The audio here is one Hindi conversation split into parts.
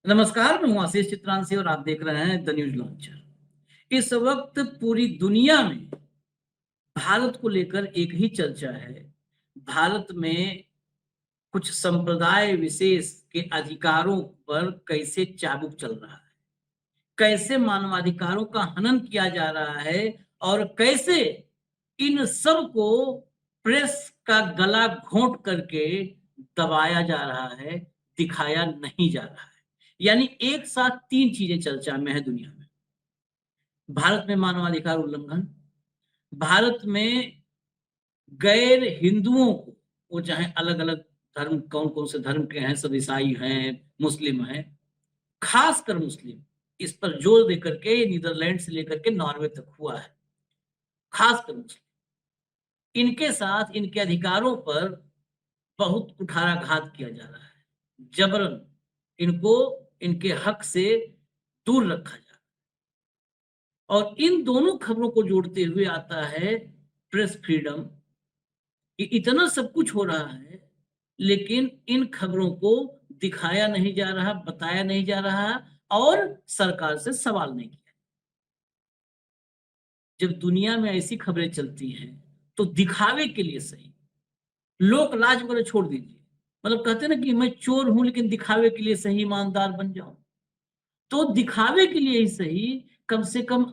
नमस्कार, मैं हूं आशीष चित्रांशी और आप देख रहे हैं द न्यूज लॉन्चर। इस वक्त पूरी दुनिया में भारत को लेकर एक ही चर्चा है। भारत में कुछ संप्रदाय विशेष के अधिकारों पर कैसे चाबुक चल रहा है, कैसे मानवाधिकारों का हनन किया जा रहा है और कैसे इन सब को प्रेस का गला घोंट करके दबाया जा रहा है, दिखाया नहीं जा रहा है। यानी एक साथ तीन चीजें चर्चा में है दुनिया में। भारत में मानवाधिकार उल्लंघन, भारत में गैर हिंदुओं को, वो चाहे अलग अलग धर्म, कौन कौन से धर्म के हैं, सब ईसाई हैं, मुस्लिम हैं, खासकर मुस्लिम, इस पर जोर देकर के नीदरलैंड से लेकर के नॉर्वे तक हुआ है। खासकर मुस्लिम, इनके साथ इनके अधिकारों पर बहुत कुठाराघात किया जा रहा है। जबरन इनको इनके हक से दूर रखा जा रहा है। और इन दोनों खबरों को जोड़ते हुए आता है प्रेस फ्रीडम, कि इतना सब कुछ हो रहा है लेकिन इन खबरों को दिखाया नहीं जा रहा, बताया नहीं जा रहा और सरकार से सवाल नहीं किया। जब दुनिया में ऐसी खबरें चलती हैं तो दिखावे के लिए सही, लोक लाज वगैरह छोड़ दीजिए, मतलब कहते हैं ना कि मैं चोर हूं लेकिन दिखावे के लिए सही ईमानदार बन जाऊं, तो दिखावे के लिए ही सही कम से कम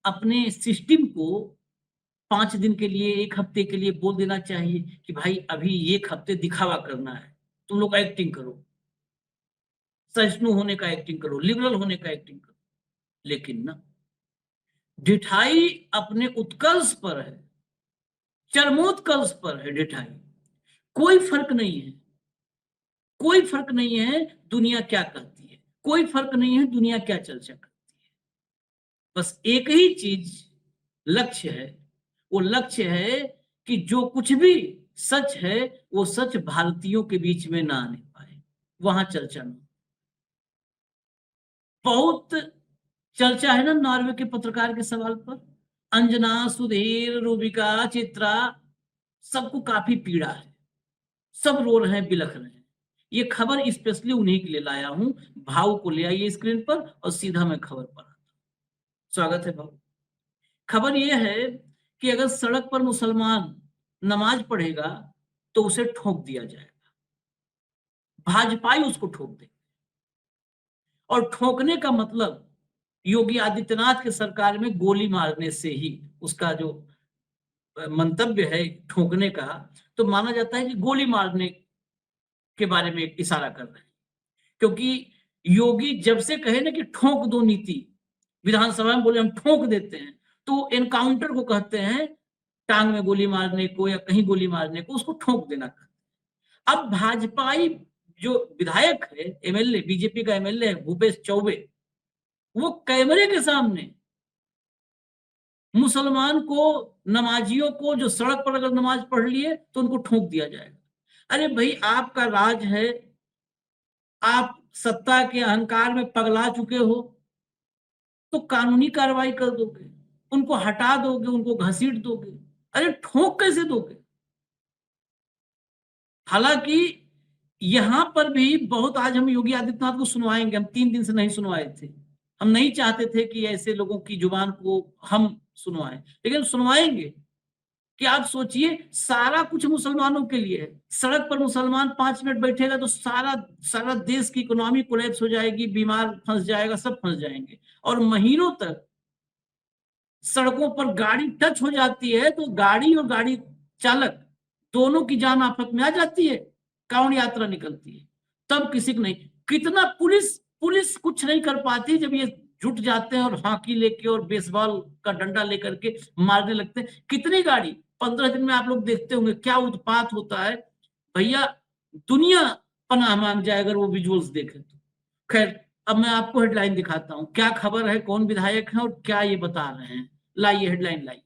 अपने सिस्टम को 5 दिन के लिए, 1 हफ्ते के लिए बोल देना चाहिए कि भाई अभी 1 हफ्ते दिखावा करना है, तुम लोग एक्टिंग करो, सहिष्णु होने का एक्टिंग करो, लिबरल होने का एक्टिंग करो। लेकिन ना, ढिठाई अपने उत्कर्ष पर है, चरमोत्कर्ष पर है ढिठाई। कोई फर्क नहीं है, कोई फर्क नहीं है दुनिया क्या कहती है, कोई फर्क नहीं है दुनिया क्या चर्चा करती है। बस एक ही चीज लक्ष्य है, वो लक्ष्य है कि जो कुछ भी सच है वो सच भारतीयों के बीच में ना आने पाए, वहां चर्चा में। बहुत चर्चा है ना नॉर्वे के पत्रकार के सवाल पर। अंजना, सुधीर, रूबिका, चित्रा, सबको काफी पीड़ा है, सब रो रहे हैं, बिलख रहे हैं। ये खबर स्पेशली उन्हीं के लिए लाया हूं। भाव को ले आइए स्क्रीन पर और सीधा मैं खबर पर आता हूं। स्वागत है भाव। खबर यह है कि अगर सड़क पर मुसलमान नमाज पढ़ेगा तो उसे ठोक दिया जाएगा, भाजपाई उसको ठोक देगा। और ठोकने का मतलब योगी आदित्यनाथ की सरकार में गोली मारने से ही उसका जो मंतव्य है ठोकने का, तो माना जाता है कि गोली मारने के बारे में इशारा कर रहे हैं। क्योंकि योगी जब से कहे ना कि ठोक दो नीति, विधानसभा में बोले हम ठोक देते हैं, तो एनकाउंटर को कहते हैं, टांग में गोली मारने को या कहीं गोली मारने को, उसको ठोक देना कहते हैं। अब भाजपाई जो विधायक है, एमएलए, बीजेपी का एमएलए है भूपेश चौबे, वो कैमरे के सामने मुसलमान को, नमाजियों को जो सड़क पर अगर नमाज पढ़ लिए तो उनको ठोक दिया जाएगा। अरे भाई, आपका राज है, आप सत्ता के अहंकार में पगला चुके हो, तो कानूनी कार्रवाई कर दोगे, उनको हटा दोगे, उनको घसीट दोगे। अरे ठोक कैसे दोगे? हालांकि यहां पर भी बहुत, आज हम योगी आदित्यनाथ को सुनवाएंगे, हम 3 दिन से नहीं सुनवाए थे, हम नहीं चाहते थे कि ऐसे लोगों की जुबान को हम सुनवाएं, लेकिन सुनवाएंगे। कि आप सोचिए, सारा कुछ मुसलमानों के लिए है। सड़क पर मुसलमान 5 मिनट बैठेगा तो सारा सारा देश की इकोनॉमी कोलैप्स हो जाएगी, बीमार फंस जाएगा, सब फंस जाएंगे। और महीनों तक सड़कों पर गाड़ी टच हो जाती है तो गाड़ी और गाड़ी चालक दोनों की जान आफत में आ जाती है, कांवड़ यात्रा निकलती है, तब किसी को नहीं। कितना पुलिस पुलिस कुछ नहीं कर पाती जब ये जुट जाते हैं और हॉकी लेके और बेसबॉल का डंडा लेकर के मारने लगते हैं। कितनी गाड़ी 15 दिन में आप लोग देखते होंगे क्या उत्पात होता है। भैया, दुनिया पनाह मांग जाए अगर वो विजुअल्स देखे तो। खैर, अब मैं आपको हेडलाइन दिखाता हूं, क्या खबर है, कौन विधायक है और क्या ये बता रहे हैं। लाइए हेडलाइन लाइए।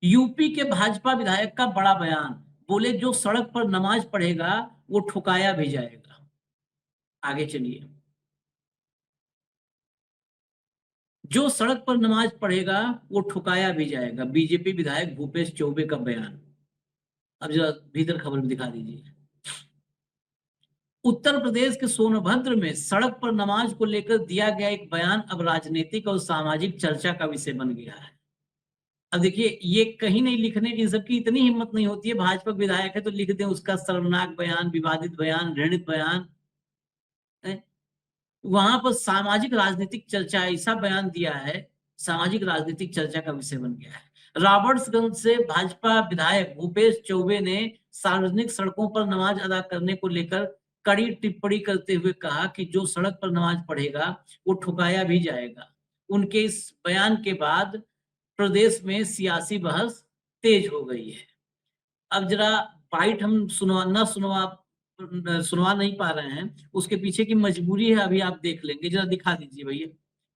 यूपी के भाजपा विधायक का बड़ा बयान, बोले जो सड़क पर नमाज पढ़ेगा वो ठुकाया भी जाएगा। आगे चलिए। जो सड़क पर नमाज पढ़ेगा वो ठुकाया भी जाएगा, बीजेपी विधायक भूपेश चौबे का बयान। अब जरा भीतर खबर में दिखा दीजिए। उत्तर प्रदेश के सोनभद्र में सड़क पर नमाज को लेकर दिया गया एक बयान अब राजनीतिक और सामाजिक चर्चा का विषय बन गया है। अब देखिए, ये कहीं नहीं लिखने की, सबकी इतनी हिम्मत नहीं होती है, भाजपा विधायक है तो लिख दें उसका शर्मनाक बयान, विवादित बयान, घृणित बयान। वहां पर सामाजिक राजनीतिक चर्चा, ऐसा बयान दिया है, सामाजिक राजनीतिक चर्चा का विषय बन गया है। रॉबर्ट्सगंज से भाजपा विधायक भूपेश चौबे ने सार्वजनिक सड़कों पर नमाज अदा करने को लेकर कड़ी टिप्पणी करते हुए कहा कि जो सड़क पर नमाज पढ़ेगा वो ठुकाया भी जाएगा। उनके इस बयान के बाद प्रदेश में सियासी बहस तेज हो गई है। अब जरा बाइट हम सुनवा नहीं पा रहे हैं, उसके पीछे की मजबूरी है, अभी आप देख लेंगे। जरा दिखा दीजिए भैया,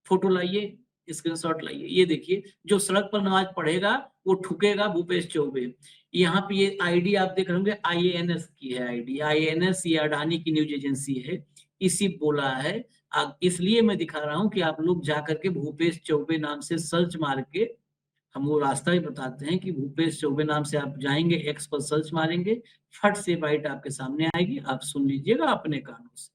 फोटो लाइए, स्क्रीनशॉट लाइए। ये देखिए, जो सड़क पर नमाज पढ़ेगा वो ठुकेगा, भूपेश चौबे। यहाँ पे ये आईडी आप देख रहे होंगे, IANS की है आईडी। IANS ये अडानी की न्यूज एजेंसी है, इसी बोला है। इसलिए मैं दिखा रहा हूँ कि आप लोग जाकर के भूपेश चौबे नाम से सर्च मार के, हम वो रास्ता भी बताते हैं कि भूपेश चौबे नाम से आप जाएंगे, एक्स पर सर्च मारेंगे, फट से बाइट आपके सामने आएगी, आप सुन लीजिएगा अपने कानों से।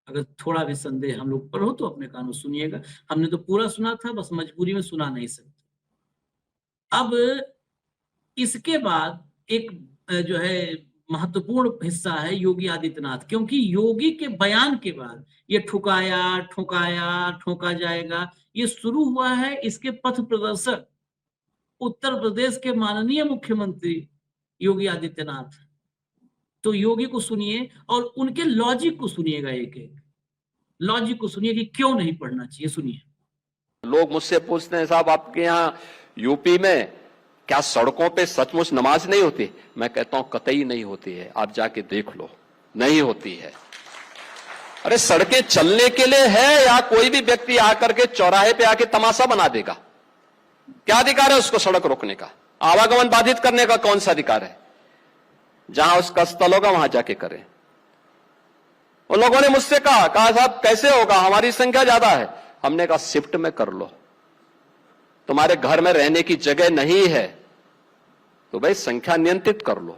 अगर थोड़ा भी संदेह हम लोग पर हो तो अपने कानों सुनिएगा। हमने तो पूरा सुना था, बस मजबूरी में सुना नहीं सकते। अब इसके बाद एक जो है महत्वपूर्ण हिस्सा है योगी आदित्यनाथ, क्योंकि योगी के बयान के बाद ये ठुकाया ठुकाया ठोका जाएगा ये शुरू हुआ है। इसके पथ प्रदर्शक उत्तर प्रदेश के माननीय मुख्यमंत्री योगी आदित्यनाथ। तो योगी को सुनिए और उनके लॉजिक को सुनिएगा, एक एक लॉजिक को सुनिए कि क्यों नहीं पढ़ना चाहिए। सुनिए। लोग मुझसे पूछते हैं, साहब आपके यहाँ यूपी में क्या सड़कों पे सचमुच नमाज नहीं होती? मैं कहता हूं कतई नहीं होती है, आप जाके देख लो, नहीं होती है। अरे सड़कें चलने के लिए है या कोई भी व्यक्ति आकर के चौराहे पे आके तमाशा बना देगा? क्या अधिकार है उसको सड़क रोकने का? आवागमन बाधित करने का कौन सा अधिकार है? जहां उसका स्थल होगा वहां जाके करें। उन लोगों ने मुझसे कहा साहब कैसे होगा, हमारी संख्या ज्यादा है। हमने कहा शिफ्ट में कर लो, तुम्हारे घर में रहने की जगह नहीं है तो भाई संख्या नियंत्रित कर लो,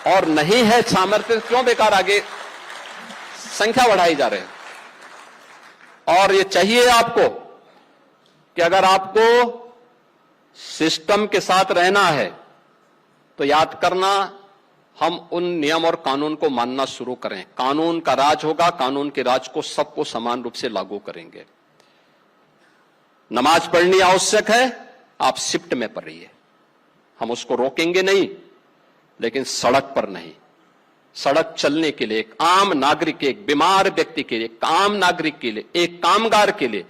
और नहीं है सामर्थ्य क्यों बेकार आगे संख्या बढ़ाई जा रही है। और ये चाहिए आपको कि अगर आपको सिस्टम के साथ रहना है तो याद करना, हम उन नियम और कानून को मानना शुरू करें। कानून का राज होगा, कानून के राज को सबको समान रूप से लागू करेंगे। नमाज पढ़नी आवश्यक है, आप शिफ्ट में पढ़िए, हम उसको रोकेंगे नहीं, लेकिन सड़क पर नहीं। सड़क चलने के लिए एक आम नागरिक, एक बीमार व्यक्ति के लिए, एक आम नागरिक के लिए, एक कामगार के लिए,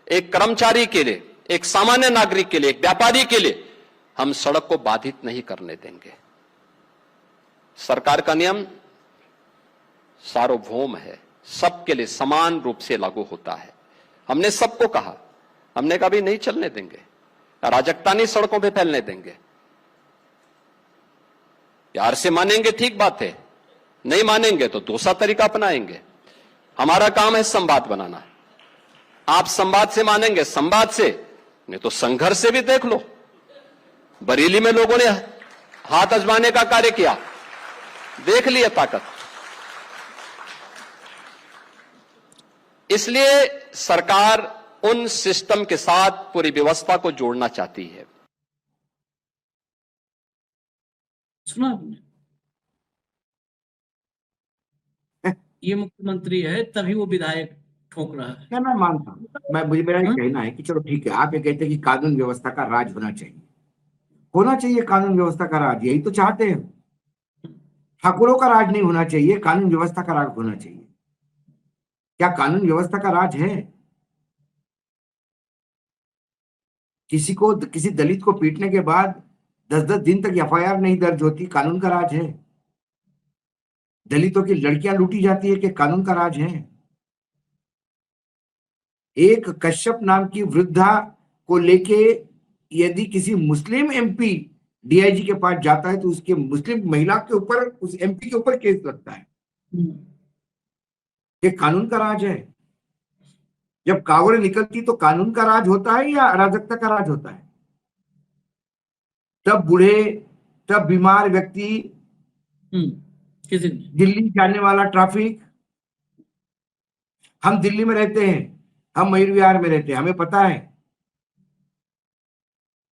एक कर्मचारी के लिए, एक सामान्य नागरिक के लिए, एक व्यापारी के लिए हम सड़क को बाधित नहीं करने देंगे। सरकार का नियम सार्वभौम है, सबके लिए समान रूप से लागू होता है। हमने सबको कहा, हमने कभी नहीं चलने देंगे, अराजकता नहीं सड़कों पे फैलने देंगे। प्यार से मानेंगे ठीक बात है, नहीं मानेंगे तो दूसरा तरीका अपनाएंगे। हमारा काम है संवाद बनाना। आप संवाद से मानेंगे, संवाद से, नहीं तो संघर्ष से भी देख लो। बरेली में लोगों ने हाथ आजमाने का कार्य किया, देख लिया ताकत। इसलिए सरकार उन सिस्टम के साथ पूरी व्यवस्था को जोड़ना चाहती है। सुना आपने? ये मुख्यमंत्री है तभी वो विधायक ठोक रहा है। मैं मानता हूं, मुझे मेरा कहना है कि चलो ठीक है, आप ये कहते हैं कि कानून व्यवस्था का राज होना चाहिए कानून व्यवस्था का राज, यही तो चाहते हैं। ठाकुरों का राज नहीं होना चाहिए, कानून व्यवस्था का राज होना चाहिए। क्या कानून व्यवस्था का राज है? किसी दलित को पीटने के बाद 10-10 दिन तक FIR नहीं दर्ज होती, कानून का राज है? दलितों की लड़कियां लूटी जाती है, कि कानून का राज है? एक कश्यप नाम की वृद्धा को लेके यदि किसी मुस्लिम MP DIG के पास जाता है तो उसके मुस्लिम महिला के ऊपर, उस MP के ऊपर केस लगता है। ये कानून का राज है? जब कावड़ निकलती तो कानून का राज होता है या अराजकता का राज होता है? तब बूढ़े, तब बीमार व्यक्ति किसी ने दिल्ली जाने वाला ट्रैफिक, हम दिल्ली में रहते हैं, हम मयूर विहार में रहते हैं, हमें पता है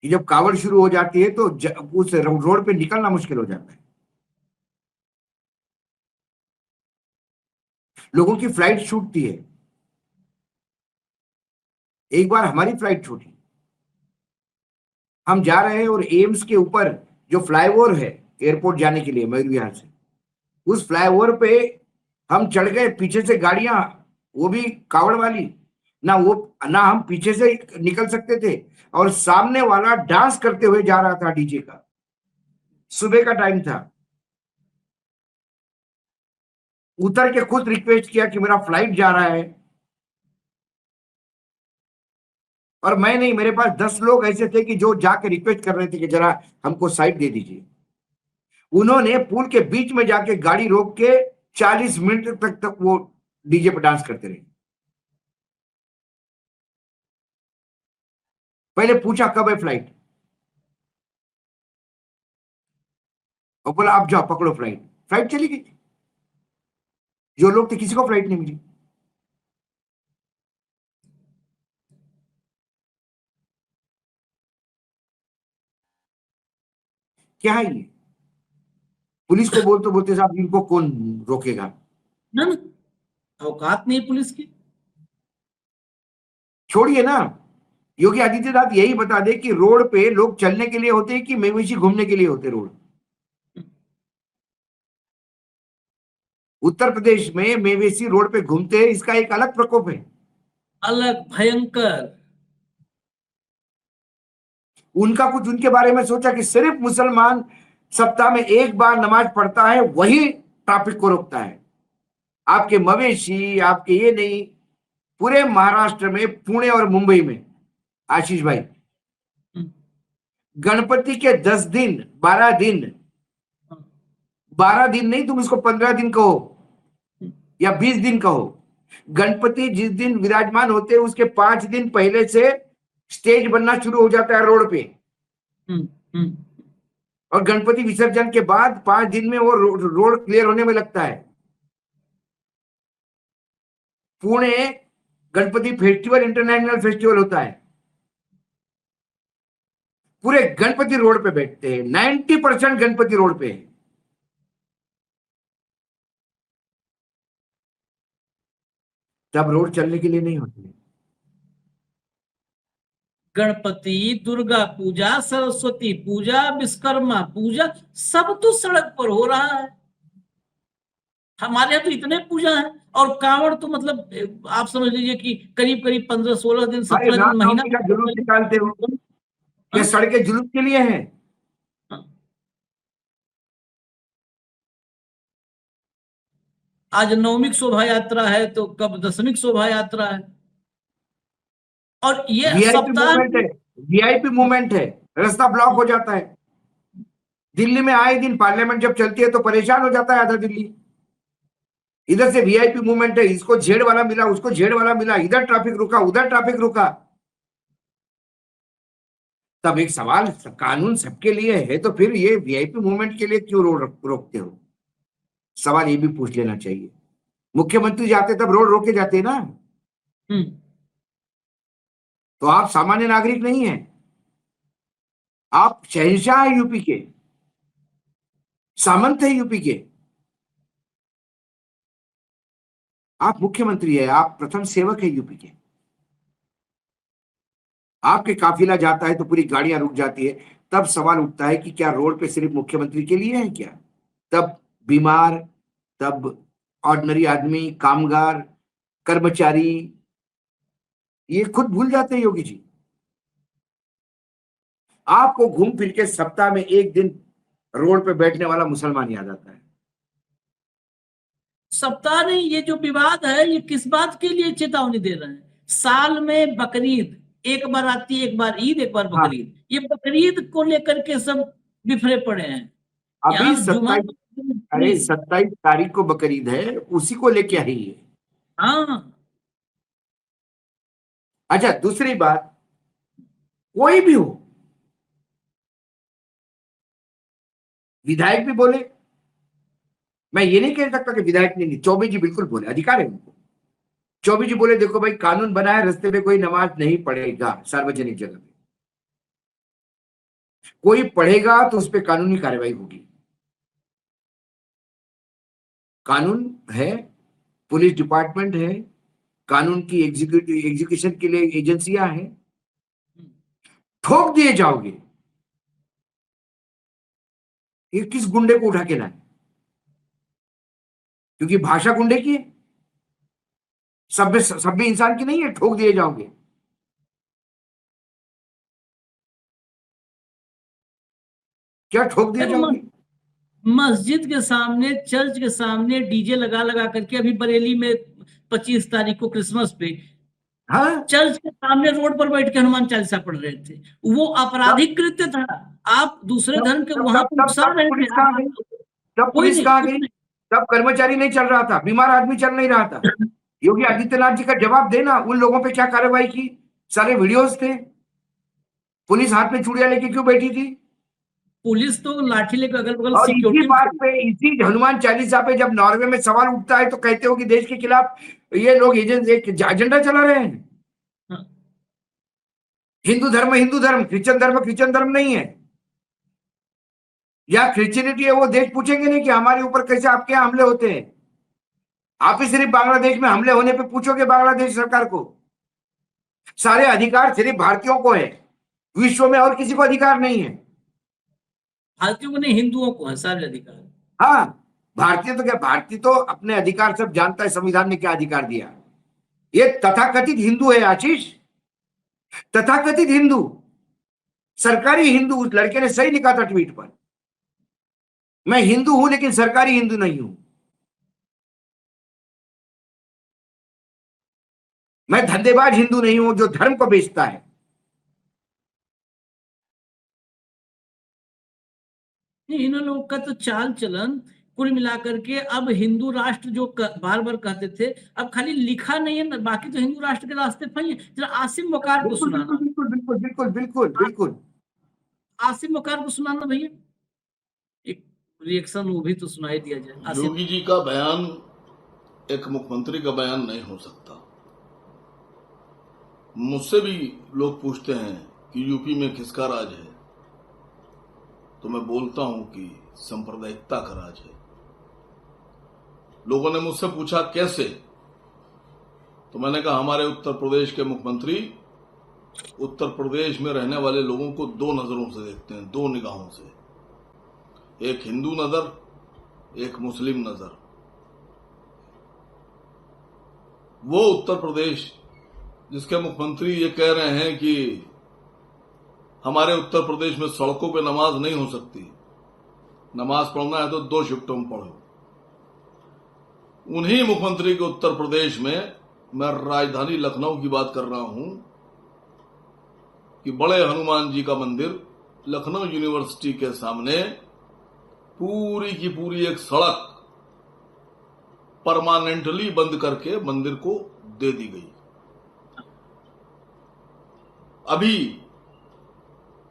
कि जब कावड़ शुरू हो जाती है तो उस रोड पे निकलना मुश्किल हो जाता है। लोगों की फ्लाइट छूटती है। एक बार हमारी फ्लाइट छूटी, हम जा रहे हैं और एम्स के ऊपर जो फ्लाईओवर है एयरपोर्ट जाने के लिए मयूर विहार से, उस फ्लाईओवर पे हम चढ़ गए, पीछे से गाड़ियां, वो भी कावड़ वाली, ना हम पीछे से निकल सकते थे, और सामने वाला डांस करते हुए जा रहा था डीजे का। सुबह का टाइम था, उतर के खुद रिक्वेस्ट किया कि मेरा फ्लाइट जा रहा है, और मैं नहीं, मेरे पास 10 लोग ऐसे थे कि जो जाके रिक्वेस्ट कर रहे थे कि जरा हमको साइड दे दीजिए। उन्होंने पुल के बीच में जाके गाड़ी रोक के 40 मिनट तक वो डीजे पर डांस करते रहे। पहले पूछा कब है फ्लाइट, और बोला आप जाओ पकड़ो फ्लाइट। फ्लाइट चली गई। जो लोग थे किसी को फ्लाइट नहीं मिली। क्या है ये? पुलिस को बोलते बोलते साहब इनको कौन रोकेगा? ना ना, औकात नहीं पुलिस की। छोड़िए ना, योगी आदित्यनाथ यही बता दे कि रोड पे लोग चलने के लिए होते हैं कि मवेशी घूमने के लिए होते रोड। उत्तर प्रदेश में मवेशी रोड पे घूमते हैं, इसका एक अलग प्रकोप है, अलग भयंकर। उनका कुछ उनके बारे में सोचा कि सिर्फ मुसलमान सप्ताह में एक बार नमाज पढ़ता है वही ट्रैफिक को रोकता है, आपके मवेशी आपके ये नहीं। पूरे महाराष्ट्र में, पुणे और मुंबई में, आशीष भाई, गणपति के 10 दिन 12 दिन, 12 दिन नहीं, तुम इसको 15 दिन कहो या 20 दिन कहो, गणपति जिस दिन विराजमान होते हैं उसके 5 दिन पहले से स्टेज बनना शुरू हो जाता है रोड पे, और गणपति विसर्जन के बाद 5 दिन में वो रोड क्लियर होने में लगता है। Pune Ganpati festival international festival होता है, पूरे गणपति रोड पे बैठते हैं, 90% गणपति रोड पे है। तब रोड चलने के लिए नहीं होती है। गणपति, दुर्गा पूजा, सरस्वती पूजा, विश्वकर्मा पूजा, सब तो सड़क पर हो रहा है। हमारे यहाँ तो इतने पूजा है, और कांवड़ तो मतलब आप समझ लीजिए कि करीब करीब 15-16 दिन, अरे 17 दिन, महीना। रामनवमी का जुलूस निकालते हो, ये सड़कें जुलूस के लिए हैं। आज नवमी की शोभा यात्रा है तो कब दशमी की शोभा यात्रा है, और ये वीआईपी सप्ताह। मूवमेंट है, वीआईपी मूवमेंट है, रास्ता ब्लॉक हो जाता है। दिल्ली में आए दिन पार्लियामेंट जब चलती है तो परेशान हो जाता है आधा दिल्ली। इधर से वीआईपी मूवमेंट है, इसको झेड़ वाला मिला, उसको झेड़ वाला मिला, इधर ट्रैफिक रुका, उधर ट्रैफिक रुका। तब एक सवाल, कानून सबके लिए है तो फिर ये वीआईपी मूवमेंट के लिए क्यों रोकते हो? सवाल ये भी पूछ लेना चाहिए। मुख्यमंत्री जाते तब रोड रोके जाते ना, तो आप सामान्य नागरिक नहीं है, आप शहंशाह है यूपी के, सामंत है यूपी के, आप मुख्यमंत्री है, आप प्रथम सेवक है यूपी के। आपके काफिला जाता है तो पूरी गाड़ियां रुक जाती है, तब सवाल उठता है कि क्या रोड पे सिर्फ मुख्यमंत्री के लिए है क्या? तब बीमार, तब ऑर्डिनरी आदमी, कामगार, कर्मचारी, ये खुद भूल जाते हैं योगी जी। आपको घूम फिर के सप्ताह में एक दिन रोड पे बैठने वाला मुसलमान याद आता है। सप्ताह नहीं, ये जो विवाद है ये किस बात के लिए चेतावनी दे रहे हैं? साल में बकरीद एक बार आती है, एक बार ईद, एक बार हाँ, बकरीद, ये बकरीद को लेकर के सब बिफरे पड़े हैं। अभी यहाँ जुमा, 27 तारीख को बकरीद है, उसी को लेके आई है। हाँ, अच्छा, दूसरी बात, कोई भी हो, विधायक भी बोले, मैं ये नहीं कह सकता कि विधायक ने नहीं, चौबे जी बिल्कुल बोले, अधिकार है उनको। चौबे जी बोले देखो भाई कानून बना है, रास्ते पे कोई नमाज नहीं पढ़ेगा सार्वजनिक जगह पे, कोई पढ़ेगा तो उस पर कानूनी कार्रवाई होगी। कानून है, पुलिस डिपार्टमेंट है, कानून की एग्जीक्यूशन के लिए एजेंसियां हैं। ठोक दिए जाओगे, ये किस गुंडे को उठा के लाए? क्योंकि भाषा गुंडे की है, सभ्य इंसान की नहीं है, ठोक दिए जाओगे। क्या ठोक दिए अरे जाओगे? मस्जिद के सामने, चर्च के सामने डीजे लगा लगा करके, अभी बरेली में 25 तारीख को क्रिसमस पे हाँ, चर्च के सामने रोड पर बैठ के हनुमान चालीसा पढ़ रहे थे। वो आपराधिक कृत्य था। आप दूसरे तब धर्म के तब वहां तब पर तब उकसा तब रहे पुलिस थे। कहाँ गई? तब कोई पुलिस नहीं, कहाँ कुछ गई? नहीं। तब कर्मचारी नहीं चल रहा था, बीमार आदमी चल नहीं रहा था। योगी आदित्यनाथ जी का जवाब देना, उन लोगों पे क्या कार्रवाई की? सारे वीडियोस थे। पुलिस हाथ में चूड़ियां लेके क्यों बैठी थी? पुलिस तो लाठी लेकर अगल बगल और इसी सिक्योरिटी में बात खड़ी। पे, इसी हनुमान चालीसा पे जब नॉर्वे में सवाल उठता है तो कहते हो कि देश के खिलाफ ये लोग एक एजेंडा चला रहे हैं। हाँ, हिंदू धर्म हिंदू धर्म, क्रिश्चियन धर्म नहीं है। या क्रिश्चियनिटी है, वो देश पूछेंगे नहीं कि हमारे ऊपर कैसे आपके यहाँ हमले होते हैं। आप ही सिर्फ बांग्लादेश में हमले होने पे पूछोगे बांग्लादेश सरकार को। सारे अधिकार सिर्फ भारतीयों को है, विश्व में और किसी को अधिकार नहीं है। भारतीयों को नहीं, हिंदुओं को है सारे अधिकार। हाँ, भारतीय तो क्या, भारतीय तो अपने अधिकार सब जानता है, संविधान ने क्या अधिकार दिया। ये तथाकथित हिंदू है आशीष, तथाकथित हिंदू, सरकारी हिंदू। उस लड़के ने सही लिखा था ट्वीट पर, मैं हिंदू हूं लेकिन सरकारी हिंदू नहीं हूं। मैं धंधेबाज हिंदू नहीं हूं जो धर्म को बेचता है। नहीं, इन लोगों का तो चाल चलन कुल मिलाकर के, अब हिंदू राष्ट्र जो बार बार कहते थे, अब खाली लिखा नहीं है ना, बाकी तो हिंदू राष्ट्र के रास्ते पर ही है। जरा आसिम वकार को बिल्कुल बिल्कुल सुनाना। बिल्कुल बिल्कुल बिल्कुल बिल्कुल बिल्कुल। आसिम वकार को सुनाना भैया, एक रिएक्शन वो भी तो सुनाई दिया जाए। आसिम। योगी जी का बयान एक मुख्यमंत्री का बयान नहीं हो सकता। मुझसे भी लोग पूछते हैं कि यूपी में किसका राज है, तो मैं बोलता हूं कि सांप्रदायिकता का राज है। लोगों ने मुझसे पूछा कैसे, तो मैंने कहा हमारे उत्तर प्रदेश के मुख्यमंत्री उत्तर प्रदेश में रहने वाले लोगों को दो नजरों से देखते हैं, दो निगाहों से, एक हिंदू नजर, एक मुस्लिम नजर। वो उत्तर प्रदेश जिसके मुख्यमंत्री ये कह रहे हैं कि हमारे उत्तर प्रदेश में सड़कों पे नमाज नहीं हो सकती, नमाज पढ़ना है तो 2 शिफ्टों में पढ़ो, उन्हीं मुख्यमंत्री के उत्तर प्रदेश में मैं राजधानी लखनऊ की बात कर रहा हूं कि बड़े हनुमान जी का मंदिर लखनऊ यूनिवर्सिटी के सामने पूरी की पूरी एक सड़क परमानेंटली बंद करके मंदिर को दे दी गई। अभी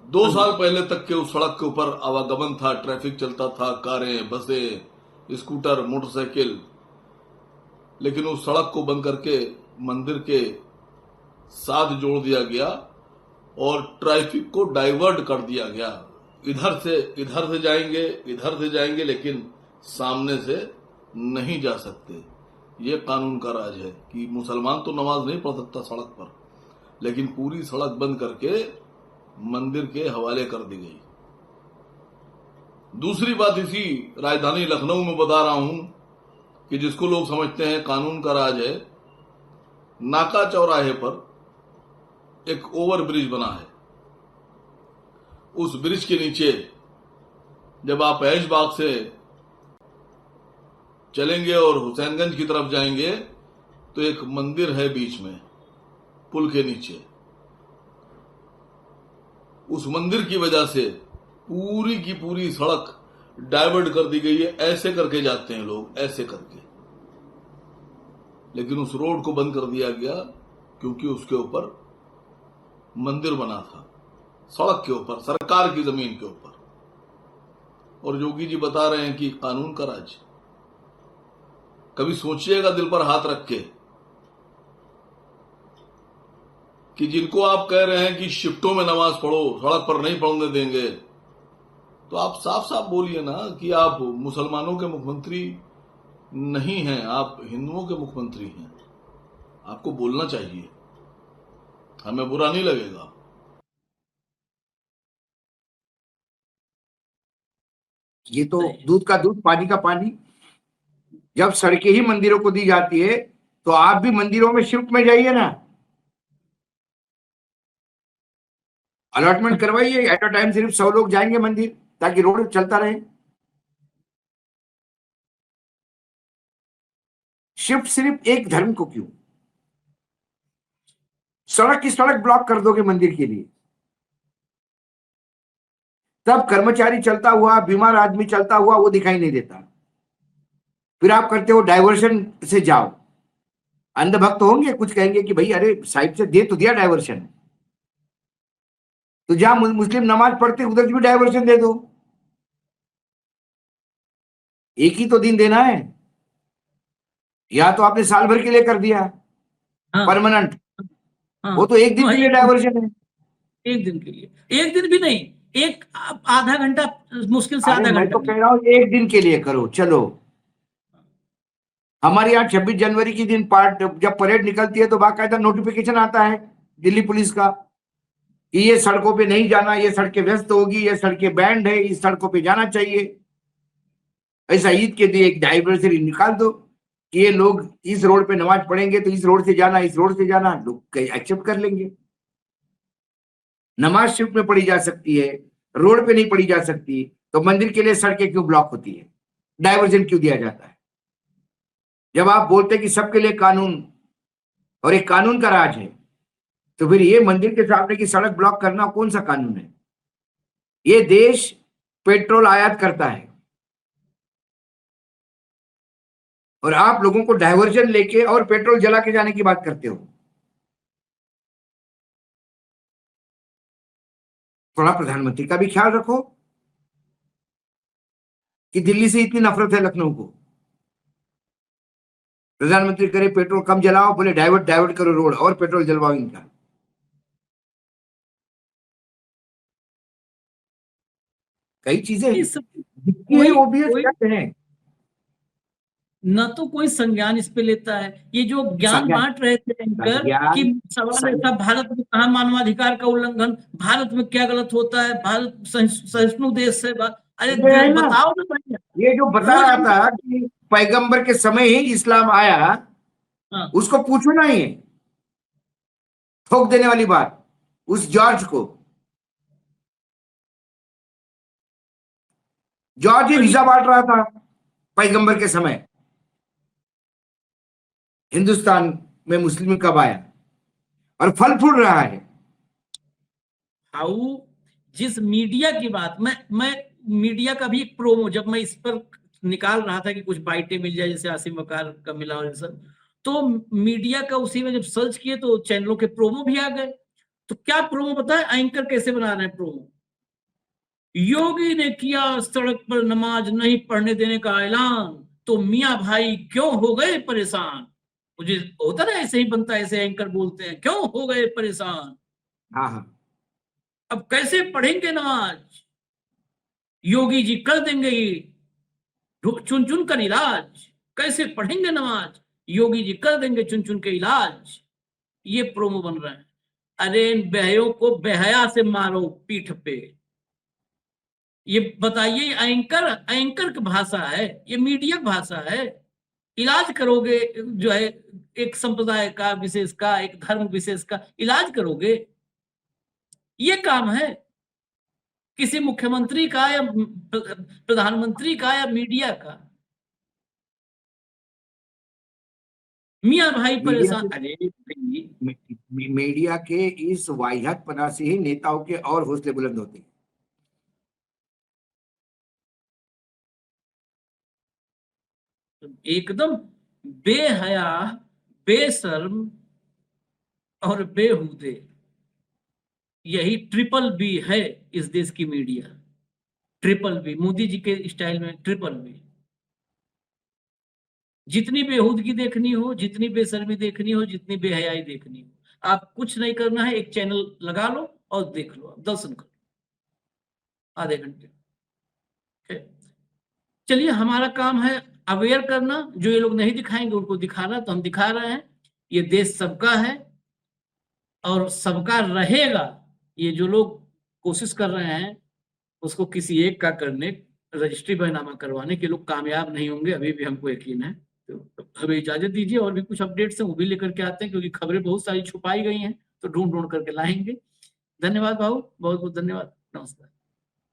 2 साल पहले तक के उस सड़क के ऊपर आवागमन था, ट्रैफिक चलता था, कारें, बसें, स्कूटर, मोटरसाइकिल, लेकिन उस सड़क को बंद करके मंदिर के साथ जोड़ दिया गया और ट्रैफिक को डाइवर्ट कर दिया गया। इधर से जाएंगे लेकिन सामने से नहीं जा सकते। ये कानून का राज है कि मुसलमान तो नमाज नहीं पढ़ सकता सड़क पर, लेकिन पूरी सड़क बंद करके मंदिर के हवाले कर दी गई। दूसरी बात इसी राजधानी लखनऊ में बता रहा हूं कि जिसको लोग समझते हैं कानून का राज है, नाका चौराहे पर एक ओवर ब्रिज बना है। उस ब्रिज के नीचे जब आप ऐशबाग से चलेंगे और हुसैनगंज की तरफ जाएंगे तो एक मंदिर है बीच में, पुल के नीचे। उस मंदिर की वजह से पूरी की पूरी सड़क डाइवर्ट कर दी गई है। ऐसे करके जाते हैं लोग, ऐसे करके, लेकिन उस रोड को बंद कर दिया गया क्योंकि उसके ऊपर मंदिर बना था, सड़क के ऊपर, सरकार की जमीन के ऊपर। और योगी जी बता रहे हैं कि कानून का राज। कभी सोचिएगा दिल पर हाथ रख के कि जिनको आप कह रहे हैं कि शिफ्टों में नमाज पढ़ो, सड़क पर नहीं पढ़ने देंगे, तो आप साफ साफ बोलिए ना कि आप मुसलमानों के मुख्यमंत्री नहीं हैं, आप हिंदुओं के मुख्यमंत्री हैं। आपको बोलना चाहिए, हमें बुरा नहीं लगेगा। ये तो सही। दूध का दूध पानी का पानी। जब सड़कें ही मंदिरों को दी जाती है तो आप भी मंदिरों में शिफ्ट में जाइए ना, अलॉटमेंट करवाइए, एट अ टाइम सिर्फ 100 लोग जाएंगे मंदिर ताकि रोड चलता रहे। शिफ्ट सिर्फ एक धर्म को क्यों? सड़क की सड़क ब्लॉक कर दोगे मंदिर के लिए, तब कर्मचारी चलता हुआ, बीमार आदमी चलता हुआ वो दिखाई नहीं देता। फिर आप करते हो डाइवर्शन से जाओ। अंधभक्त होंगे, कुछ कहेंगे कि भाई अरे साइड से दे तो दिया डाइवर्शन, तो जहां मुस्लिम नमाज पढ़ते उधर भी डाइवर्शन दे दो। एक ही तो दिन देना है, या तो आपने साल भर के लिए कर दिया हाँ परमानेंट, हाँ, वो तो एक दिन के लिए डाइवर्शन है। एक दिन के लिए, एक दिन भी नहीं, एक आधा घंटा, मुश्किल से अरे आधा मैं घंटा तो कह रहा हूं एक दिन के लिए करो, चलो। हमारे यहाँ 26 जनवरी के दिन जब परेड निकलती है तो बाकायदा नोटिफिकेशन आता है दिल्ली पुलिस का कि ये सड़कों पे नहीं जाना, ये सड़कें व्यस्त होगी, ये सड़कें बैंड है, इस सड़कों पे जाना चाहिए। ऐसा ईद के लिए एक डाइवर्सरी निकाल दो कि ये लोग इस रोड पे नमाज पढ़ेंगे तो इस रोड से जाना, इस रोड से जाना, लोग एक्सेप्ट कर लेंगे। नमाज शिफ्ट में पढ़ी जा सकती है, रोड पे नहीं पढ़ी जा सकती, तो मंदिर के लिए सड़कें क्यों ब्लॉक होती है, डाइवर्जन क्यों दिया जाता है? जब आप बोलते हैं कि सबके लिए कानून और एक कानून का राज है, तो फिर ये मंदिर के सामने की सड़क ब्लॉक करना कौन सा कानून है? ये देश पेट्रोल आयात करता है और आप लोगों को डाइवर्जन लेके और पेट्रोल जला के जाने की बात करते हो। थोड़ा प्रधानमंत्री का भी ख्याल रखो कि दिल्ली से इतनी नफरत है लखनऊ को। प्रधानमंत्री करे पेट्रोल कम जलाओ, बोले डाइवर्ट डाइवर्ट करो रोड और पेट्रोल जलवाओ इनका। कई चीजें इस दिखती है कोई ओबियस, कोई क्या कहें। न तो कोई संज्ञान इस पे लेता है। ये जो ज्ञान संज्ञान बांट रहे थे एंकर कि सवाल ऐसा, भारत में कहा मानवाधिकार का उल्लंघन, भारत में क्या गलत होता है, भारत सहिष्णु देश है, अरे ये है ना, बताओ ना भैया। ये जो बता रोज रहा था कि पैगंबर के समय ही इस्लाम आया, हाँ, उसको पूछो ना, ये ठोक देने वाली बात उस जॉर्ज को। जॉर्ज ही वीजा बांट रहा था पैगंबर के समय। हिंदुस्तान में मुस्लिम कब आया और फल फूल रहा है। हाउ, जिस मीडिया की बात, मैं मीडिया का भी एक प्रोमो, जब मैं इस पर निकाल रहा था कि कुछ बाइटें मिल जाए जैसे आसिम वकार का मिला और ये सब, तो मीडिया का उसी में जब सर्च किए तो चैनलों के प्रोमो भी आ गए। तो क्या प्रोमो बताए, एंकर कैसे बना रहे हैं प्रोमो? योगी ने किया सड़क पर नमाज नहीं पढ़ने देने का ऐलान, तो मियां भाई क्यों हो गए परेशान। मुझे होता ना ऐसे ही बनता है, ऐसे एंकर बोलते हैं, क्यों हो गए परेशान, हाँ हाँ, अब कैसे पढ़ेंगे नमाज, योगी जी कर देंगे चुन चुन कर इलाज, कैसे पढ़ेंगे नमाज, योगी जी कर देंगे चुन चुन के इलाज। ये प्रोमो बन रहा है। अरे इन बेहयों को बेहया से मारो पीठ पे। ये बताइए, एंकर एंकर की भाषा है, ये मीडिया की भाषा है। इलाज करोगे जो है एक संप्रदाय का विशेष का, एक धर्म विशेष का इलाज करोगे, ये काम है किसी मुख्यमंत्री का या प्रधानमंत्री का या मीडिया का। मियां भाई मीडिया परेशान, के अरे भाई, मीडिया के इस वाहियातपना से ही नेताओं के और हौसले बुलंद होते हैं। एकदम बेहया, बेशर्म और बेहुदे, यही ट्रिपल बी है इस देश की media. Triple B, Modi ji के स्टाइल में ट्रिपल बी। जितनी बेहूदगी देखनी हो, जितनी बेशर्मी देखनी हो, जितनी बेहयाई देखनी हो, आप कुछ नहीं करना है, एक चैनल लगा लो और देख लो, दर्शन करो आधे घंटे। चलिए, हमारा काम है अवेयर करना, जो ये लोग नहीं दिखाएंगे उनको दिखाना, तो हम दिखा रहे हैं। ये देश सबका है और सबका रहेगा। ये जो लोग कोशिश कर रहे हैं उसको किसी एक का करने, रजिस्ट्री बैनामा करवाने के, लोग कामयाब नहीं होंगे, अभी भी हमको यकीन है। तो हमें इजाजत दीजिए, और भी कुछ अपडेट्स हैं वो भी लेकर के आते हैं, क्योंकि खबरें बहुत सारी छुपाई गई हैं, तो ढूंढ ढूंढ करके लाएंगे। धन्यवाद भाऊ, बहुत बहुत धन्यवाद, नमस्कार।